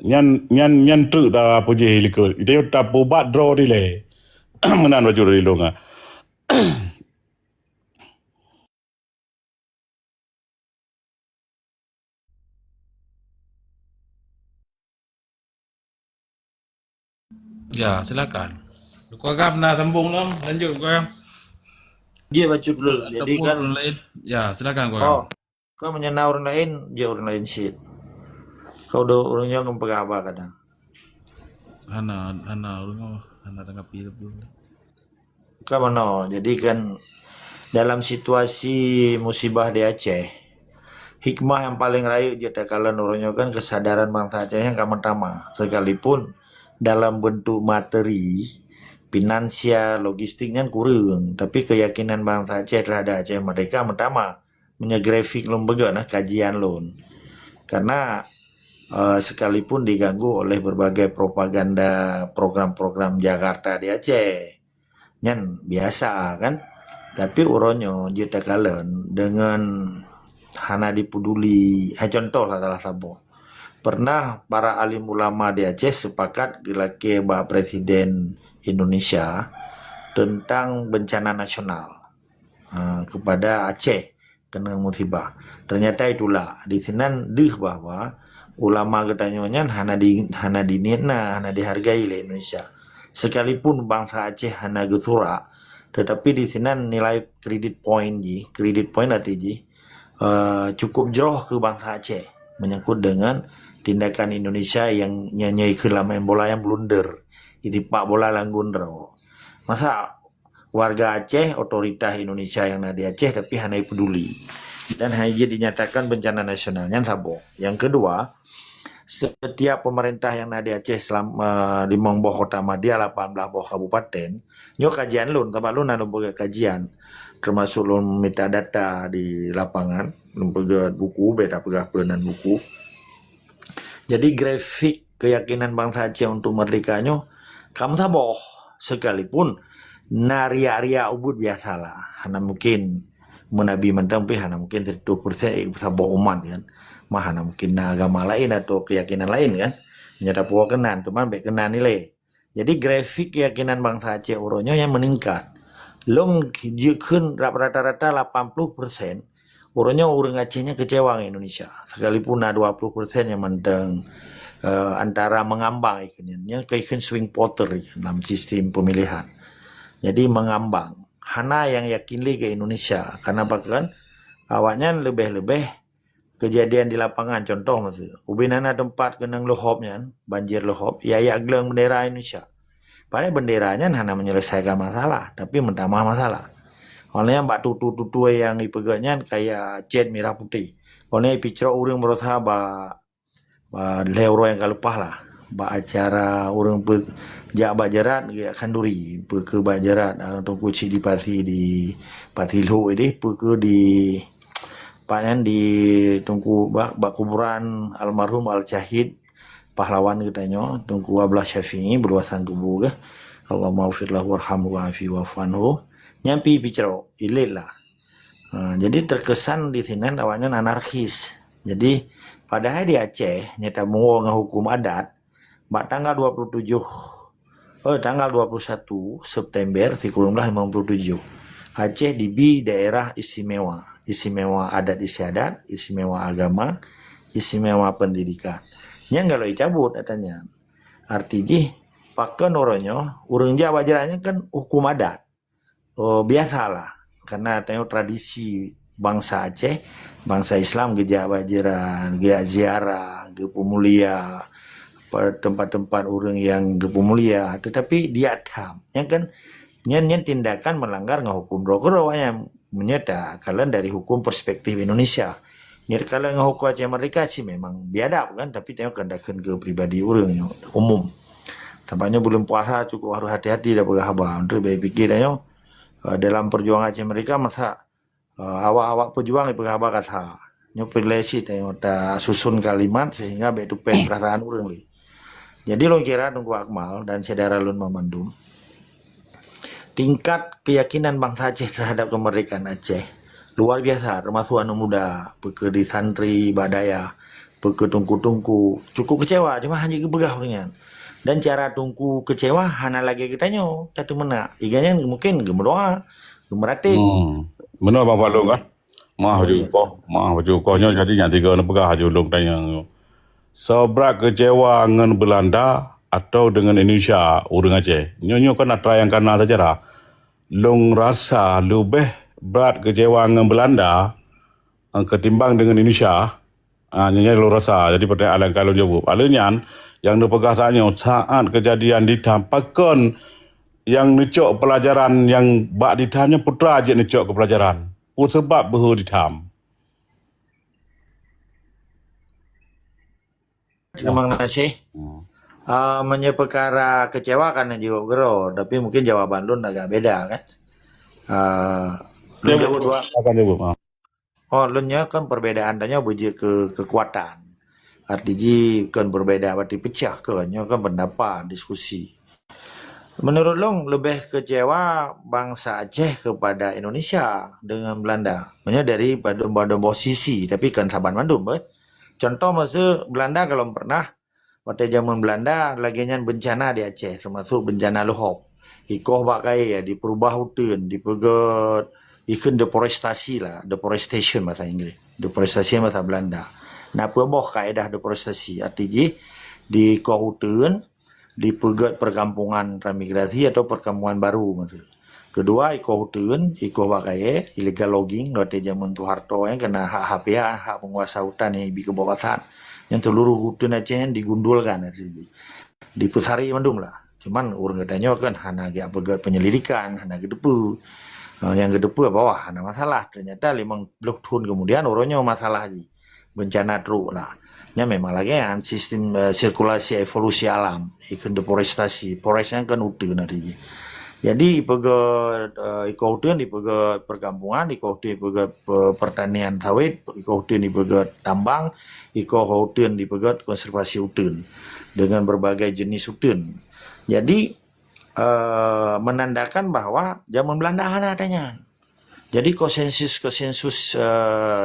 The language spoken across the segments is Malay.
nyan tu da puji likut. Dia tak buat draw di le. Menan baju di longa. Ya, silakan. Kau agam nak sambung lah, lanjut kau yang. Dia baca dulu. Jadi Ataupun kan, orang lain. Ya, silakan kau yang. oh, kau menyenang orang lain, dia orang lain shit. Kau udah orangnya ngomong apa kadang. Hana tanggapi tu. Kau mana? Jadi kan dalam situasi musibah di Aceh, hikmah yang paling rayu dia kala orangnya kan kesadaran bangsa Aceh yang pertama. Sekalipun dalam bentuk materi, finansial, logistiknya kurang, tapi keyakinan bangsa Aceh terhadap Aceh mereka pertama menyegrafik lembaga nah kajian loan. Karena sekalipun diganggu oleh berbagai propaganda program-program Jakarta di Aceh, nyan biasa kan, tapi uronyo jita kalen dengan hana dipeduli. Contoh lah salah satu pernah para alim ulama di Aceh sepakat gelake Pak Presiden Indonesia tentang bencana nasional kepada Aceh kena musibah. Ternyata itulah di sini bahwa ulama ketanyonya hana dinitna, hana dihargai oleh Indonesia. Sekalipun bangsa Aceh hana gesura, tetapi di sini nilai kredit point artinya cukup jauh ke bangsa Aceh menyangkut dengan tindakan Indonesia yang nyanyi ke main bola yang blunder. Itipak bola langgun draw. Masa warga Aceh, otoritas Indonesia yang ada di Aceh tapi hanya peduli. Dan hanya dinyatakan bencana nasionalnya sabo. Yang kedua, setiap pemerintah yang ada di Aceh selama di Mongboh Kota Madia 18 buah kabupaten, nyo kajian lun, tempat lun ada kajian, termasuk lun minta data di lapangan, lun pegat buku, beta pegah perenan buku. Jadi grafik keyakinan bangsa Aceh untuk merdekanya, kamu saboh sekalipun naria-ria ubud biasalah. Hana mungkin menabi mentang tapi hana mungkin 30% saboh umat kan. Hana mungkin agama lain atau keyakinan lain kan. Nyata puak kenan, cuman baik kenan nilai. Jadi grafik keyakinan bangsa Aceh uronya yang meningkat. Long jikun rata-rata 80%. Orangnya orang Acehnya kecewa dengan Indonesia. Sekalipun ada 20% yang mentang antara mengambang ikannya, kayak swing voter dalam sistem pemilihan. Jadi mengambang. Hana yang yakin ke Indonesia. Karena bahkan awaknya lebih-lebih kejadian di lapangan. Contoh maksudnya, ubinana tempat kenang lohopnya, banjir lohop, ya gelang bendera Indonesia. Padahal benderanya hanya menyelesaikan masalah, tapi mentambah masalah. Oleh yang tutu yang ipeganya kayak cat merah putih. Oleh picro urang berusaha leuro yang kalepah lah. Acara urang jak bajarat ya kanduri ke bajarat atau kuci di Patilu ini ke di panen di tungku bak kuburan almarhum Al Syahid pahlawan katanya tungku Ablah Syafi'i berluasan kubu ke Allah maufirlah warhamhu wa'afi wa'fanhu nyampi bicara ilit lah. Jadi terkesan di sini awalnya anarkis. Jadi padahal di Aceh nyata mau ngehukum adat tanggal 21 September 1957 Aceh dibi daerah istimewa adat istiadat, istimewa agama, istimewa pendidikan. Yang kalau dicabut katanya artinya pakai orangnya urang Jawa jalannya kan hukum adat. Biasalah karena tengok tradisi bangsa Aceh, bangsa Islam gejak bajaran, gejak ziarah, ge pemulia, tempat-tempat orang yang ge pemulia, tetapi dia tam, yang kan nyen tindakan melanggar ngahukum rokok yang menyata kalian dari hukum perspektif Indonesia. Ini kalau ngahukum Aceh mereka sih memang biadab kan, tapi tengok kandakan ke pribadi orang umum. Tampaknya belum puasa cukup harus hati-hati dah berhabar untuk baik pikir tengok. Dalam perjuangan Aceh mereka masa awak-awak pejuang itu kabar kata nyopilesi tengok susun kalimat sehingga betu perasaan orang li. Jadi lo kira tunggu Akmal dan saudara Lun Memandum tingkat keyakinan bangsa Aceh terhadap kemerdekaan Aceh luar biasa, termasuk anak muda, pekerja santri, badaya, Peketungku-tungku. Cukup kecewa, cuma hanya gebegah dengan. Dan cara tungku kecewa, hana lagi kitanya. Tatu mena. Iganya mungkin gemedoa, gemeratik. Benar Bang Falung kan? Maaf Oh iya. baju konya jadi yang tiga nak pegah je ulung tanya. Sebrat kecewa dengan Belanda atau dengan Indonesia urang Aceh. Nyonya kan nak try yang kanan saja lah. Long rasa lebih berat kecewa dengan Belanda ketimbang dengan Indonesia. Nyonya long rasa. Jadi pertanyaan kalau jawab. Alanya yang nak pegah tanya saat kejadian ditampakkan yang necok pelajaran yang bak ditamnya putra je necok ke pelajaran. Pun sebab berhu ditam. Terima kasih. Perkara kecewa kan juga gero, tapi mungkin jawaban lu agak beda kan. Lu jawab dua. Akan jawab. Lu kan perbedaan tanya buji kekuatan. Artinya kan berbeda, berarti pecah kan pendapat, diskusi. Menurut Long lebih kecewa bangsa Aceh kepada Indonesia dengan Belanda. Maksudnya dari pada posisi, tapi kan saban mandum. Contoh masa Belanda kalau pernah pada zaman Belanda laginya bencana di Aceh, termasuk bencana lohop. Ikoh bakai ya diperubah hutan, dipegat, ikan deforestasi lah, deforestation bahasa Inggris, deforestasi bahasa Belanda. Nah, boh kaedah deforestasi artinya di hutan, dipegat perkampungan transmigrasi atau perkampungan baru maksud. Kedua, hutan, bakai illegal logging, waktu zaman Soeharto yang kena hak HPA, hak penguasa hutan yang di kebebasan. Yang seluruh hutan Aceh yang digundulkan, dipesari mandum lah. Cuman orang katanya kan hanya agak pegat penyelidikan, hanya gedepu. Yang gedepu bawah, hanya masalah. Ternyata 5 tahun kemudian orangnya masalah lagi. Bencana teruk lah. Ya memang lagi kan sistem sirkulasi evolusi alam, ikan deforestasi, forestnya kan hutan hari ini. Jadi ipegat hutan, ipegat perkampungan, ipegat pertanian sawit, hutan ipegat tambang, hutan ipegat konservasi hutan dengan berbagai jenis hutan. Jadi menandakan bahwa zaman Belanda adanya. Jadi konsensus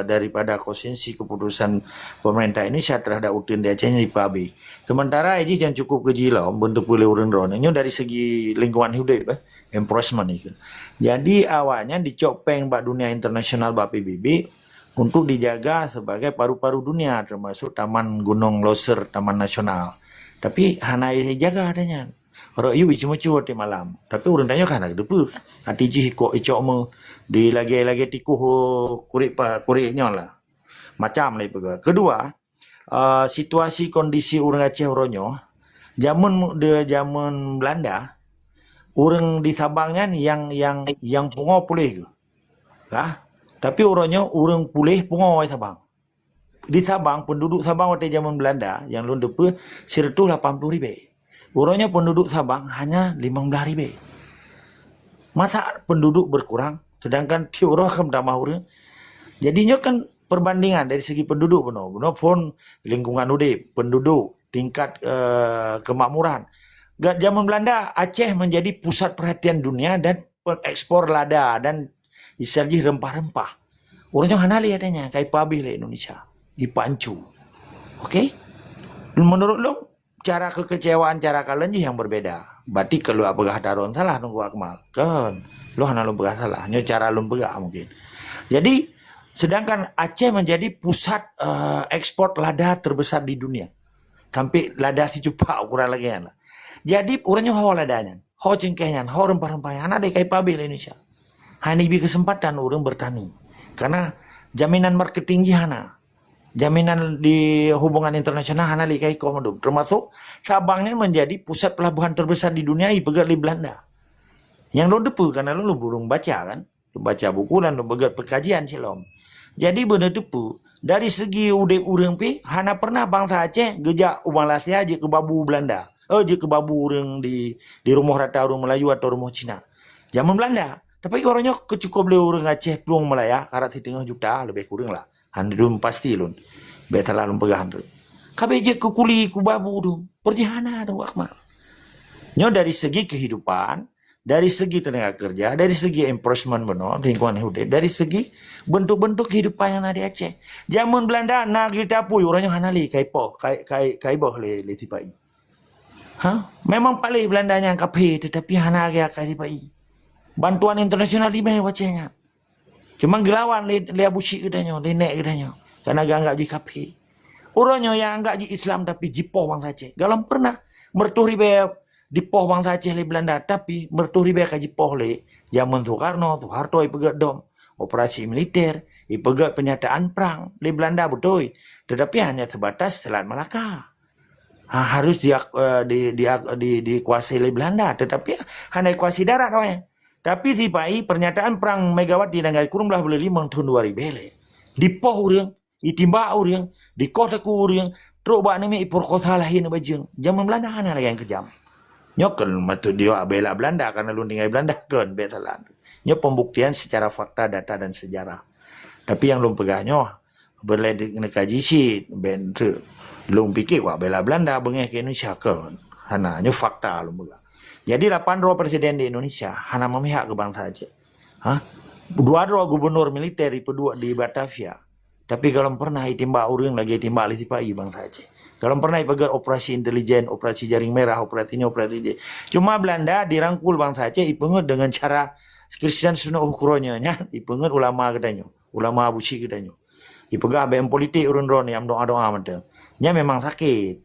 daripada konsensi keputusan pemerintah Indonesia terhadap hutan di Aceh di PAB. Sementara ini yang cukup kejilau bentuk boleh urun-urun. Ini dari segi lingkungan hidup, enforcement itu. Jadi awalnya dicopeng Bak Dunia Internasional Bak PBB untuk dijaga sebagai paru-paru dunia termasuk Taman Gunung Loser, Taman Nasional. Tapi hana dijaga adanya. Orang iu cuma-cuma di malam. Tapi orang tanya kan ada depu. Hati ji kok icok mu di lagi tikuh kuriknya lah. Macam lah itu. Kedua, situasi kondisi orang Aceh oronyo zaman Belanda, orang di Sabangnya yang pungo pulih ke. Tapi oronyo orang pulih pungo di Sabang. Di Sabang, penduduk Sabang waktu zaman Belanda yang lun depu 180,000. Orangnya penduduk Sabang hanya 15,000. Masa penduduk berkurang, sedangkan orang akan tambah orang. Jadinya kan perbandingan dari segi penduduk benar pun lingkungan udip, penduduk, tingkat kemakmuran. Zaman Belanda, Aceh menjadi pusat perhatian dunia dan ekspor lada dan istilahnya rempah-rempah. Orangnya hanali adanya, kayak pabih lah Indonesia, dipancu. Oke? Menurut lo, cara kekecewaan cara kalian yang berbeda. Berarti kalau apakah daron salah nunggu Akmal kan lo hana lo pegah salah nyo cara lo pegah mungkin. Jadi sedangkan Aceh menjadi pusat ekspor lada terbesar di dunia. Sampai lada si cupak ukuran lagi lah. Jadi orangnya hawa ladanya, hawa cengkehnya, hawa rempah-rempahnya. Ada kayak pabrik Indonesia. Hanya lebih kesempatan orang bertani. Karena jaminan marketing hana. Jaminan di hubungan internasional hana likai komodum. Termasuk Sabangnya menjadi pusat pelabuhan terbesar di dunia ipegat di Belanda. Yang lo depu karena lo burung baca kan. Lo baca buku dan lo begat perkajian silom. Jadi benar depu. Dari segi udep urang pi, hana pernah bangsa Aceh gejak umalasnya aja ke babu Belanda. Je ke babu urang di rumah rata orang Melayu atau rumah Cina. Zaman Belanda. Tapi orangnya kecukup le urang Aceh peluang Melaya. Karat 3 juta lebih kurang lah. Handun pasti lun. Betalah lun pegahan tu. Kabe je ke kuli ku babu tu. Perjihana tu Akmal. Nyo dari segi kehidupan, dari segi tenaga kerja, dari segi enforcement benar, lingkungan hidup, dari segi bentuk-bentuk kehidupan yang ada di Aceh. Zaman Belanda nak kita pui orangnya hanali kai boh le tipai. Memang paling Belandanya yang kape, tetapi hana agak tipai. Bantuan internasional di mana wacanya. Cuma gelawan le abusi katanya, le nek katanya. Karena anggap di kape. Orangnya yang anggap di Islam tapi jipoh bangsa Aceh. Galam pernah mertuh ribe dipoh bangsa Aceh le Belanda, tapi mertuh ribe ka jipoh le zaman Soeharto ipegat dom operasi militer, ipegat penyataan perang le Belanda betul. Tetapi hanya sebatas Selat Malaka. Harus dikuasai oleh Belanda, tetapi hanya kuasai darat doang. Tapi tipai pernyataan perang Megawati dan kurang belah boleh 5 tahun 2000 le. Dipoh urang, itimba urang, di kota ku urang, terus ba nami iperkosa lahin bajeng. Zaman Belanda hana lagi yang kejam. Nyokel matu dia bela Belanda karena lu tinggal Belanda kan betalan. Nyo pembuktian secara fakta, data dan sejarah. Tapi yang lu pegahnya berledek nekaji sih ben lu pikir wah bela Belanda bengeh ke Indonesia kan. Hana nyo fakta lu pegah. Jadi 8 presiden di Indonesia hana memihak ke bangsa Aceh. Dua gubernur militer di Batavia. Tapi kalau pernah itimba urang lagi itimba alih tipai bangsa Aceh. Kalau pernah ipagar operasi intelijen, operasi jaring merah, operasi ini. Cuma Belanda dirangkul bangsa Aceh ipengut dengan cara Kristen sunnah ukurannya nya, ipengut ulama katanya, ulama abusi katanya. Ipegang BM politik urun-urun yang doa-doa macam. Nya memang sakit.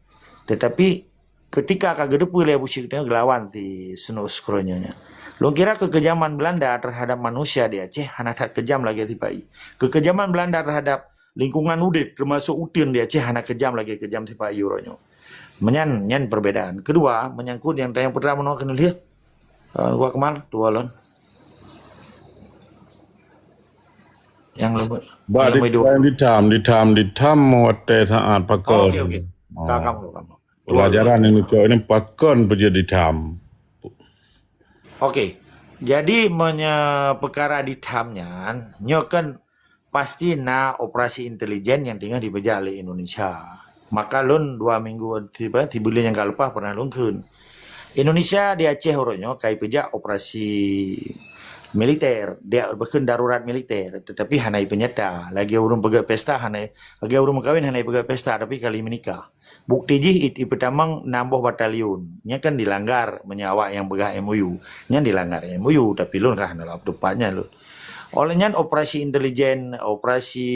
Tetapi ketika kagedepu le abusi katanya gelawan si sunnah ukurannya nya. Lo kira kekejaman Belanda terhadap manusia di Aceh hana tak kejam lagi tipai. Kekejaman Belanda terhadap lingkungan udit termasuk utin di Aceh hana kejam lagi kejam tipai uronyo. Nyan perbedaan. Kedua, menyangkut yang pertama no kenal dia. Gua kemal tualon. Yang lebih Ba ditam wate saat pakon. Oke. Kamu. Pelajaran ini pakon beje ditam. Oke. Jadi perkara ditamnya nyokan pasti operasi intelijen yang tinggal dibeja oleh Indonesia. Maka lun 2 minggu tiba bulan yang lepas pernah lungkun. Indonesia di Aceh orangnya kai peja operasi militer, dia bahkan darurat militer, tetapi hanai penyata. Lagi urung pegat pesta hanai, lagi urung kawin hanai pegat pesta, tapi kali menikah. Bukti ji pertama nambah batalion, nya kan dilanggar menyawa yang begah MOU, nya dilanggar MOU, tapi lun kah hanal tepatnya lun. Olehnya operasi intelijen, operasi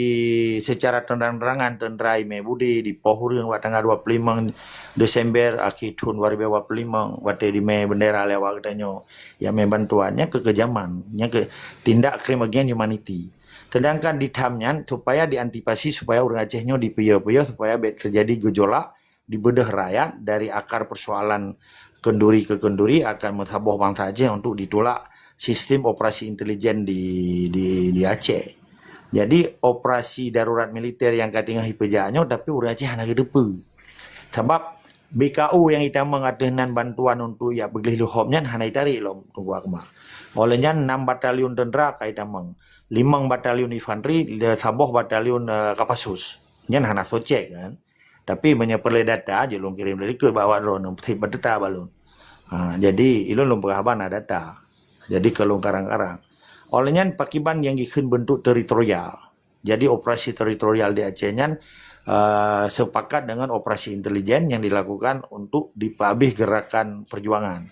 secara terang-terangan tendrai mebudi di pohur yang tanggal 25 Desember akhir tahun 2025 wate di me bendera lewat katanya yang membantuannya kekejaman, nya ke tindak crime against humanity. Sedangkan ditamnya supaya diantisipasi supaya orang Acehnya dipuya-puya supaya terjadi gejolak di bedah rakyat dari akar persoalan kenduri ke kenduri akan mentaboh bangsa Aceh untuk ditolak sistem operasi intelijen di Aceh. Jadi operasi darurat militer yang katanya hipejaannya tapi orang Aceh hanya gedepu. Sebab BKU yang kita mengadakan bantuan untuk ya beglih luhopnya hanya tarik lom tunggu akmal. Olehnya 6 batalion tentara kita 5 batalion infanteri, 10 batalion Kopassus. Nya hanya socek kan. Tapi menyeperle data aja long kirim dari ke bawa drone tiba data balon. Jadi ilun lom pengaban data. Jadi kalau karang-karang. Olehnya pakiban yang ikut bentuk teritorial. Jadi operasi teritorial di Acehnya sepakat dengan operasi intelijen yang dilakukan untuk dipabih gerakan perjuangan.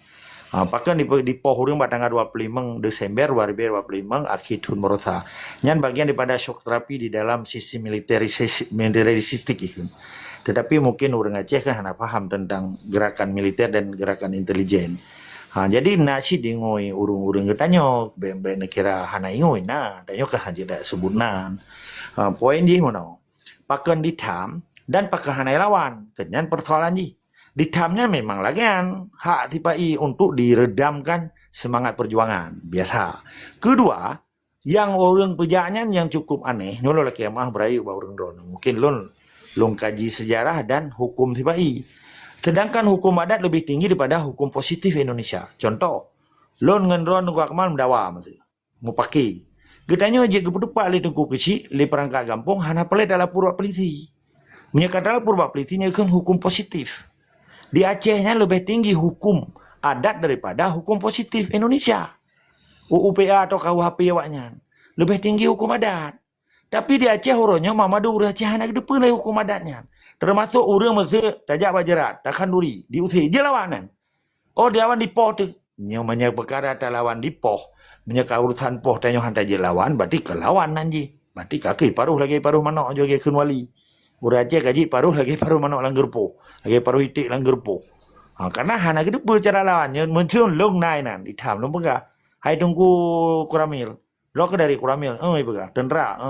Bahkan di pohurung tanggal 25 Desember 2025 akhir tahun merosa. Yang bagian daripada shock terapi di dalam sistem militeristik itu. Tetapi mungkin orang Aceh kan hanya paham tentang gerakan militer dan gerakan intelijen. Jadi nasi dingoi urung-urung katanya ben kira hana ingoi tanya ke haji dak sebutan. Poin di mana? Pakan ditam dan pakai hanai lawan. Kenyan persoalan ji. Ditamnya memang lagian hak tipai untuk diredamkan semangat perjuangan biasa. Kedua, yang orang pejaannya yang cukup aneh, nyolo laki mah berayu ba urang drone. Mungkin lon kaji sejarah dan hukum tipai. Sedangkan hukum adat lebih tinggi daripada hukum positif Indonesia. Contoh, lon ngendron tunggu akmal mendawa masih. Mau pakai. Getanya aja kepedupak li tunggu kecil, li perangkat gampung, hana pelet dalam purba peliti. Menyekat dalam purba pelitinya kan hukum positif. Di Acehnya lebih tinggi hukum adat daripada hukum positif Indonesia. UUPA atau KUHP awaknya. Lebih tinggi hukum adat. Tapi di Aceh orangnya mamadu urang Aceh anak depan lagi hukum adatnya. Termasuk orang masa tajak bajerat, takkan duri, diusir. Dia lawanan. Oh, dia lawan di poh tu. Nyamanya perkara tak lawan di poh. Menyaka urusan poh tanya hantar je lawan, berarti ke lawan nanti. Berarti kaki paruh lagi paruh manok juga ke wali. Urang Aceh kaji paruh lagi paruh manok langgar poh. Lagi paruh itik langgar poh. Karena hana ke depan cara lawannya, muncul long nai nan. Ditam long pegah. Hai tunggu kuramil. Lo ke dari kuramil. Pegah. Tendera.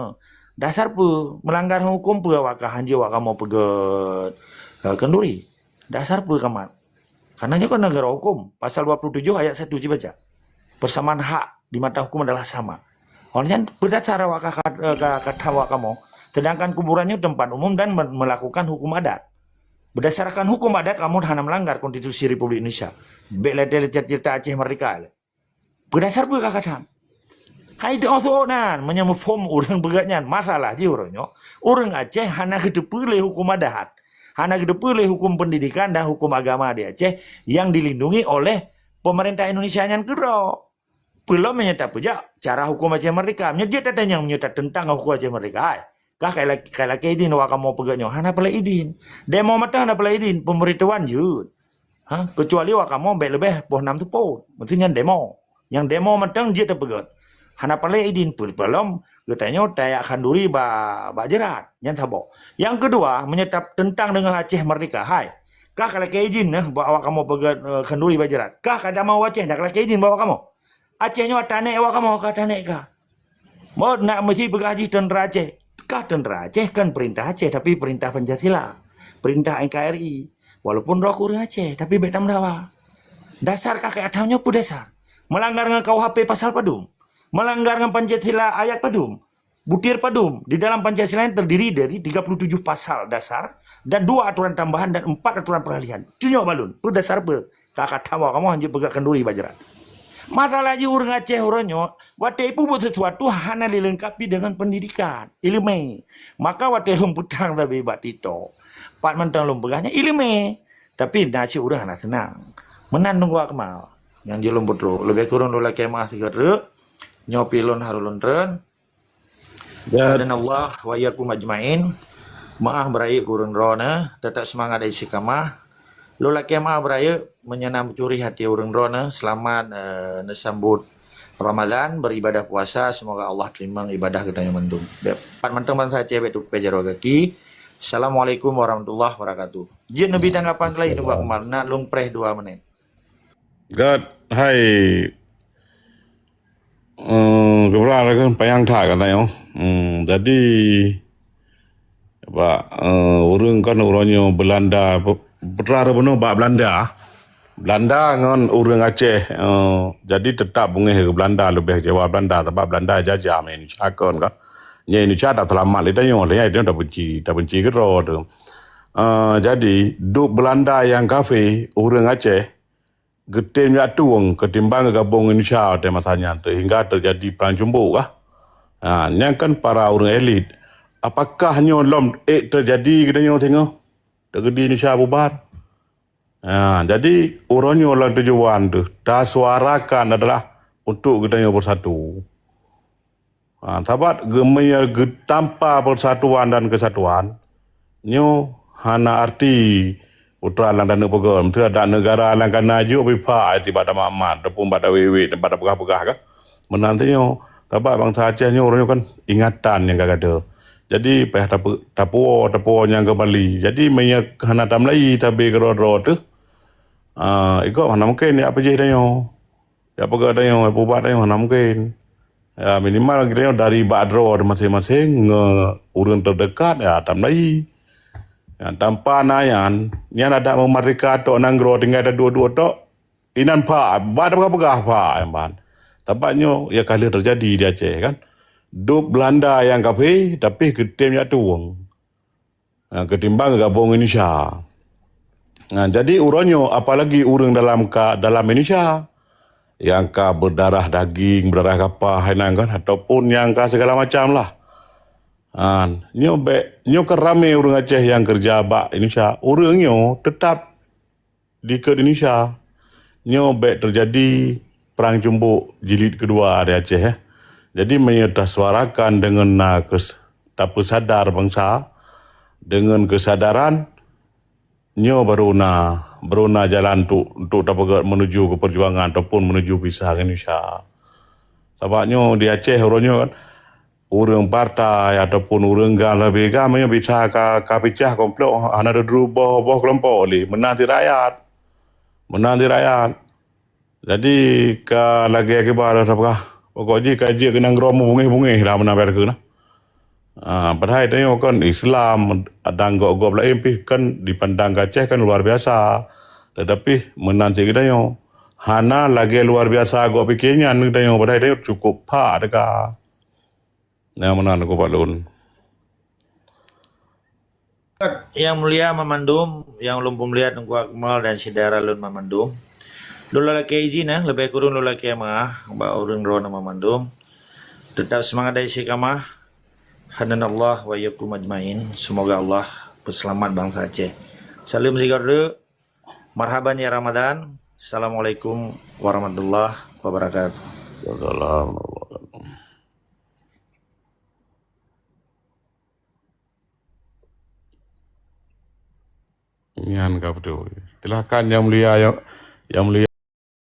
Dasar pu melanggar hukum pu awak hanji awak kamu pegat kenduri. Dasar pu kamat. Karena ini kan negara hukum. Pasal 27 ayat 1 baca. Persamaan hak di mata hukum adalah sama. Olehnya berdasar awak kata awak kamu. Sedangkan kuburannya tempat umum dan melakukan hukum adat. Berdasarkan hukum adat kamu hanya melanggar konstitusi Republik Indonesia. Beledel cerita Aceh Merdeka. Berdasar pu kata. Hai itu nan menyambut form orang begatnya masalah je orangnya. Orang Aceh hanya kedepulih hukum adat. Hanya kedepulih hukum pendidikan dan hukum agama di Aceh yang dilindungi oleh pemerintah Indonesia yang kero. Belum menyatakan pula cara hukum Aceh Merdeka. Dia tak tanya menyatakan tentang hukum Aceh Merdeka. Kah kayak izin awak kamu pegaknya. Hanya pula izin. Demo mata hanya pula izin. Pemberitahuan jud. Kecuali awak kamu lebih poh 6 tu poh. Maksudnya demo. Yang demo matang dia tak pegat. Hana pala idin belum katanya tayak khanduri ba jerat yang sabok. Yang kedua menyetap tentang dengan Aceh Merdeka. Hai. Kah kalau ke izin bawa awak kamu pegat khanduri ba jerat. Kah kada mau Aceh nak kalau ke izin bawa kamu. Acehnya tanek awak kamu kah tanek kah. Mau nak mesti pegaji tentera Aceh. Kah tentera Aceh kan perintah Aceh tapi perintah Pancasila. Perintah NKRI. Walaupun roh kurang Aceh tapi betam dawa. Dasar kakek atamnya pun dasar. Melanggar dengan KUHP pasal padum. Melanggar dengan Pancasila ayat padum. Butir padum. Di dalam Pancasila yang terdiri dari 37 pasal dasar dan 2 aturan tambahan dan 4 aturan peralihan. Tunjuk balun. Itu dasar apa? Kakak tawa kamu hanya pegang kenduri bajaran. Masalahnya orang Aceh orangnya, waktu itu buat sesuatu hanya dilengkapi dengan pendidikan, ilmu. Maka waktu lum putang tapi bat itu. Pak mentang lum pegahnya ilmu. Tapi nasi orang hanya senang. Menandung gua kemal. Yang dia lum putru. Lebih kurang dulu kemah 3 truk. Nyopilon harulun tren. Dan Allah wa yakum ajmain. Maaf beraya kurun rona, tetap semangat dari sikamah. Lola kemah beraya menyenam curi hati urang rona. Selamat nesambut Ramadan beribadah puasa. Semoga Allah terima ibadah kita yang mendung. Pan mentang bangsa Aceh betul pejaro kaki. Assalamualaikum warahmatullahi wabarakatuh. Jin nabi tanggapan lagi nunggu kemana lung preh 2 menit. God, hai. Kebetulan kan payang tak kan yo. Jadi orang kan orangnya Belanda berara benar bak Belanda. Belanda dengan orang Aceh jadi tetap bungeh ke Belanda lebih Jawa Belanda sebab Belanda jajah main Indonesia kan. Nya Indonesia tak selamat dia yo dia dah benci ke tu. Jadi duk Belanda yang kafe orang Aceh getimnya tuang ketimbang gabung Indonesia masanya sehingga terjadi perang jumbo kah. Yang kan para orang elit. Apakah nyolom terjadi kita tengok terjadi Indonesia bubar. Jadi orangnya orang tujuan tu dah suarakan adalah untuk kita bersatu. Tabat gemenya tanpa persatuan dan kesatuan nyo hana arti Utra lang dan negara, tu ada negara lang kan naju bipa tiba ada mamat, dapun pada wewe, pada pegah-pegah kan. Menantinya, tapi bangsa Aceh ni orangnya kan ingatan yang gak ada. Jadi peh tapu yang kembali. Jadi banyak hana tam lagi tapi kero tu. Ikut mana mungkin ya apa je dia ya pegah dia, pubat dia mana mungkin. Ya minimal kita dari badro masing-masing urang terdekat ya tam lagi. Tanpa nayan, yang ada memerdeka tok nanggro tinggal ada 2 tok. Inan pa, bad pegah pa emban. Tampaknya ya kali terjadi di Aceh kan. Duk Belanda yang kafe tapi ketimnya tuang. Ketimbang gabung Indonesia. Jadi urangnya apalagi urang dalam Indonesia yang ka berdarah daging, berdarah kapah kan ataupun yang ka segala macam lah. Nyo kan ramai orang Aceh yang kerja bak Indonesia. Orangnya tetap di ke Indonesia. nyo baik terjadi perang cumbuk jilid kedua di Aceh. Jadi menyuarakan dengan sadar bangsa, dengan kesadaran nyo beruna jalan untuk dapat menuju ke perjuangan ataupun menuju pisah ke Indonesia. Sebabnya di Aceh orangnya kan urang partai ataupun urang gang lebih kami bisa ka pecah komplek hana ada berubah kelompok li menanti rakyat. Jadi ka lagi akibat apa pokoknya kaji kena ngeromu bungi lah menabar ke na. Padahal itu kan Islam ada anggap lain kan dipandang Aceh kan luar biasa. Tetapi menanti kita yo hana lagi luar biasa gua pikirnya kita yo padahal itu cukup pak dekat. Yang mana aku Pak Lun. Yang mulia Mamandum, yang lumpuh melihat Nunggu Akmal dan saudara Lun Mamandum. Lula laki izin lebih kurang lula laki mah, ba urang rona Mamandum. Tetap semangat dari si kamah. Hadanallah wa yakum ajmain. Semoga Allah berselamat bangsa Aceh. Salam zigardu. Marhaban ya Ramadan. Assalamualaikum warahmatullahi wabarakatuh. Assalamualaikum. Yan kau tu. Silakan yang mulia